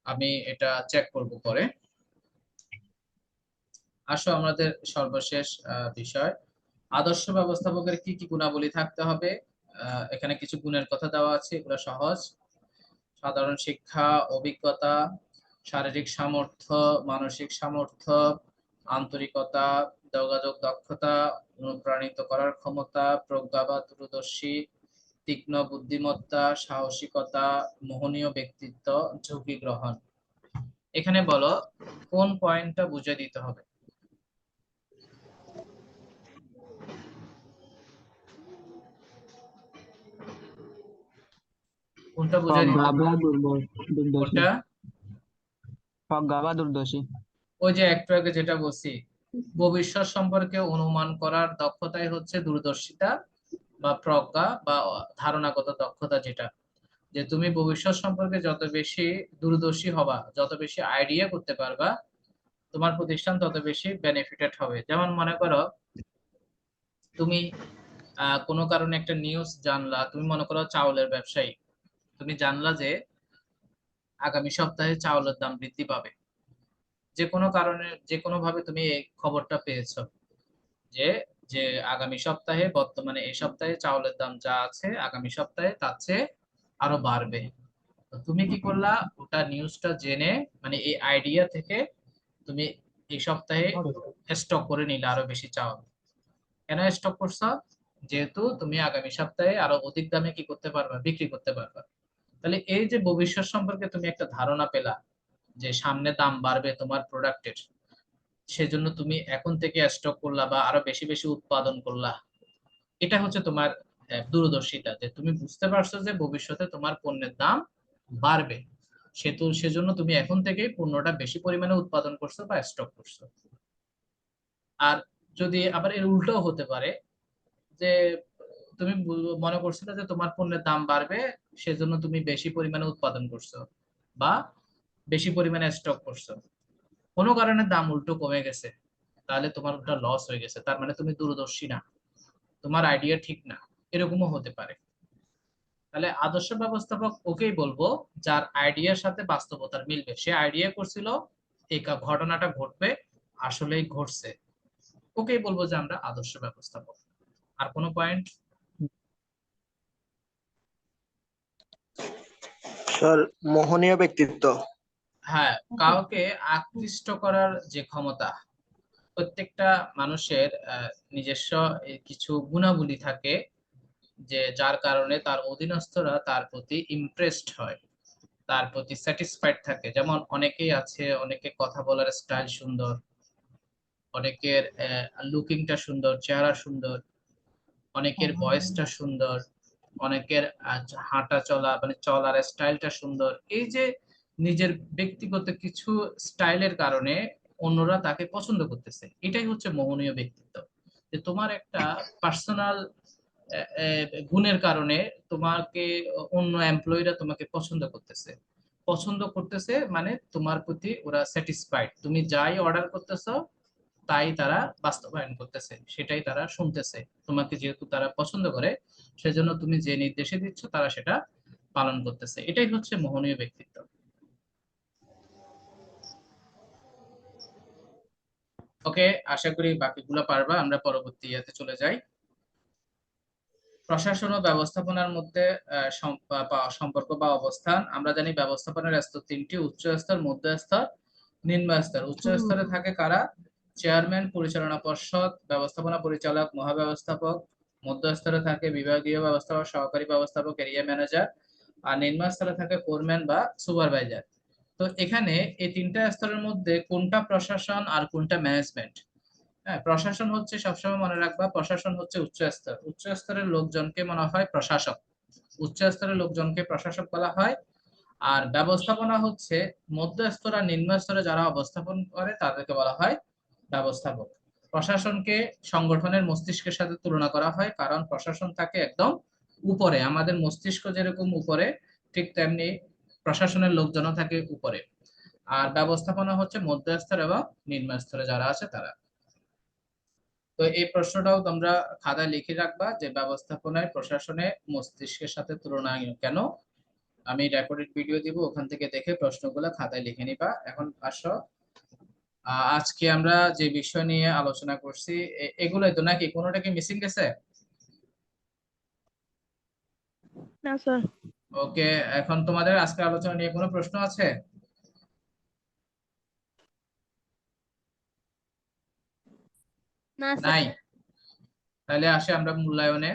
আমি এটা চেক করব পরে। আসো আমাদের সর্বশেষ বিষয়, আদর্শ ব্যবস্থাপকের কি কি গুণাবলী থাকতে হবে। এখানে কিছু গুণের কথা দেওয়া আছে, এগুলো সহজ। সাধারণ শিক্ষা, অভিজ্ঞতা, শারীরিক সামর্থ্য, মানসিক সামর্থ্য, আন্তরিকতা, যোগাযোগ দক্ষতা, অনুপ্রাণিত করার ক্ষমতা, প্রজ্ঞা বা দূরদর্শী, তীক্ষ্ণ বুদ্ধিমত্তা, সাহসিকতা, মোহনীয় ব্যক্তিত্ব, ঝুঁকি গ্রহণ। এখানে বলো কোন পয়েন্টটা বুঝে দিতে হবে। কোনটা বুঝে দিতে হবে? কোনটা? ওই যে একটু আগে যেটা বলছি, ভবিষ্যৎ সম্পর্কে অনুমান করার দক্ষতাই হচ্ছে দূরদর্শিতা বা প্রজ্ঞা বা ধারণাগত দক্ষতা। যেটা যে তুমি ভবিষ্যৎ সম্পর্কে যত বেশি দূরদর্শী হবা, যত বেশি আইডিয়া করতে পারবা, তোমার প্রতিষ্ঠান তত বেশি বেনিফিটেড হবে। যেমন মনে করো তুমি কোনো কারণে একটা নিউজ জানলা, তুমি মনে করো চাউলের ব্যবসায়ী, তুমি জানলা যে আগামী সপ্তাহে চাউলের দাম বৃদ্ধি পাবে। যে কোনো কারণে যে কোনো ভাবে তুমি এই খবরটা পেয়েছো যে যে আগামী সপ্তাহে, বর্তমানে এই সপ্তাহে চাউলের দাম যা আছে আগামী সপ্তাহে তার চেয়ে আরো বাড়বে। তো তুমি কি করলা, ওটা নিউজটা জেনে, মানে এই আইডিয়া থেকে তুমি এই সপ্তাহে স্টক করে নিলে আরো বেশি চাউল। কেন স্টক করছো? যেহেতু তুমি আগামী সপ্তাহে আরো অধিক দামে কি করতে পারবা, বিক্রি করতে পারবা। তাহলে এই যে ভবিষ্যৎ সম্পর্কে তুমি একটা ধারণা পেলা যে সামনে দাম বাড়বে তোমার প্রোডাক্টের, সেজন্য তুমি এখন থেকে স্টক করলা বা আরো বেশি বেশি উৎপাদন করলা। এটা হচ্ছে তোমার দূরদর্শিতা, যে তুমি বুঝতে পারছো যে ভবিষ্যতে তোমার পণ্যের দাম বাড়বে, সেজন্য তুমি এখন থেকে পণ্যটা বেশি পরিমাণে উৎপাদন করছো বা স্টক করছো। আর যদি আবার এর উল্টোও হতে পারে যে তুমি মনে করছিলে যে তোমার পণ্যের দাম বাড়বে, সেজন্য তুমি বেশি পরিমাণে উৎপাদন করছো বা বেশি পরিমাণে স্টক করছো, কোনো কারণে দাম উল্টো কমে গেছে, তাহলে তোমার ওটা লস হয়ে গেছে, তার মানে তুমি দূরদর্শী না, তোমার আইডিয়া ঠিক না, এরকমও হতে পারে। তাহলে আদর্শ ব্যবস্থাপক ওকেই বলবো যার আইডিয়ার সাথে বাস্তবতার মিলবে। সে আইডিয়া করছিল এই ঘটনাটা ঘটবে, আসলেই ঘটছে, ওকেই বলবো যে আমরা আদর্শ ব্যবস্থাপক। আর কোনো পয়েন্ট? স্যার, মোহনীয় ব্যক্তিত্ব। হ্যাঁ, কাউকে আকৃষ্ট করার যে ক্ষমতা। প্রত্যেকটা মানুষের নিজস্ব কিছু গুণাবলী থাকে, যে যার কারণে তার অধীনস্থরা তার প্রতি ইমপ্রেসড হয়, তার প্রতি স্যাটিসফাইড থাকে। যেমন অনেকেই আছে, অনেকে কথা বলার স্টাইল সুন্দর, অনেকের লুকিংটা সুন্দর, চেহারা সুন্দর, অনেকের ভয়েসটা সুন্দর, অনেকের হাঁটা চলা মানে চলার স্টাইলটা সুন্দর। এই যে নিজের ব্যক্তিগত কিছু স্টাইলের কারণে অন্যরা তাকে পছন্দ করতেছে, এটাই হচ্ছে মোহনীয় ব্যক্তিত্ব। যে তোমার একটা পার্সোনাল গুণের কারণে তোমাকে অন্য এমপ্লয়িরা তোমাকে পছন্দ করতেছে মানে তোমার প্রতি ওরা স্যাটিসফাইড। তুমি যাই অর্ডার করতেছো তাই তারা বাস্তবায়ন করতেছে, সেটাই তারা শুনতেছে। তোমাকে যেহেতু তারা পছন্দ করে, সেজন্য তুমি যে নির্দেশে দিচ্ছ তারা সেটা পালন করতেছে। এটাই হচ্ছে মোহনীয় ব্যক্তিত্ব। ওকে, আশা করি বাকিগুলো পারবা। আমরা পরবর্তী ইয়াতে চলে যাই। প্রশাসন ও ব্যবস্থাপনার মধ্যে সম্পর্ক বা অবস্থান। আমরা জানি ব্যবস্থাপনার স্তর তিনটি: উচ্চ স্তর, মধ্য স্তর, নিম্ন স্তর। উচ্চ স্তরে থাকে কারা? চেয়ারম্যান, পরিচালনা পর্ষদ, ব্যবস্থাপনা পরিচালক, মহাব্যবস্থাপক। মধ্য স্তরে থাকে বিভাগীয় ব্যবস্থাপক, সহকারী ব্যবস্থাপক, এরিয়া ম্যানেজার। আর নিম্ন স্তরে থাকে ফোরম্যান বা সুপারভাইজার। তো এখানে এই তিনটা স্তরের মধ্যে কোনটা প্রশাসন আর কোনটা ম্যানেজমেন্ট? হ্যাঁ, প্রশাসন হচ্ছে, সবসময় মনে রাখবা, প্রশাসন হচ্ছে উচ্চ স্তর। উচ্চ স্তরের লোকজনকে মনে হয় প্রশাসক, উচ্চ স্তরের লোকজনকে প্রশাসক বলা হয়। আর ব্যবস্থাপনা হচ্ছে মধ্য স্তর আর নিম্ন স্তরে যারা অবস্থাপন করে তাদেরকে বলা হয় ব্যবস্থাপক। প্রশাসনকে সংগঠনের মস্তিষ্কের সাথে তুলনা করা হয়, কারণ প্রশাসন থাকে একদম উপরে। আমাদের মস্তিষ্ক যেরকম উপরে, ঠিক তেমনি প্রশাসনের লোকজনও থাকে উপরে। আর ব্যবস্থাপনা হচ্ছে মধ্য স্তর এবং নিম্ন স্তরে যারা আছে তারা। তো এই প্রশ্নটাও তোমরা খাতায় লিখে রাখবা যে ব্যবস্থাপনায় প্রশাসনে মস্তিষ্কের সাথে তুলনা কেন। আমি রেকর্ডেড ভিডিও দিব, ওখান থেকে দেখে প্রশ্নগুলো খাতায় লিখে নিবা। এখন আসো, আজকে আমরা যে বিষয় নিয়ে আলোচনা করছি এগুলোই তো, নাকি কোনোটা কি মিসিং গেছে? না স্যার। ওকে, এখন তোমাদের আজকে আলোচনা নিয়ে কোনো প্রশ্ন আছে? নাই? তাহলে আসে আমরা মূল্যায়নে।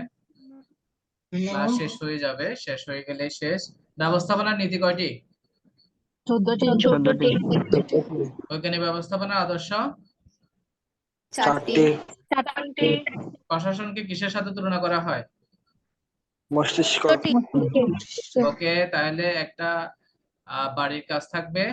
ক্লাস শেষ হয়ে যাবে, শেষ হয়ে গেলে শেষ। ব্যবস্থাপনার নীতি কয়টি? 14টি। বৈজ্ঞানিক ব্যবস্থাপনা আদর্শ। 4টি। 4টি। প্রশাসনকে কিসের সাথে তুলনা করা হয়? মস্তিষ্ক। ওকে, তাহলে একটা বাড়ির কাজ থাকবে।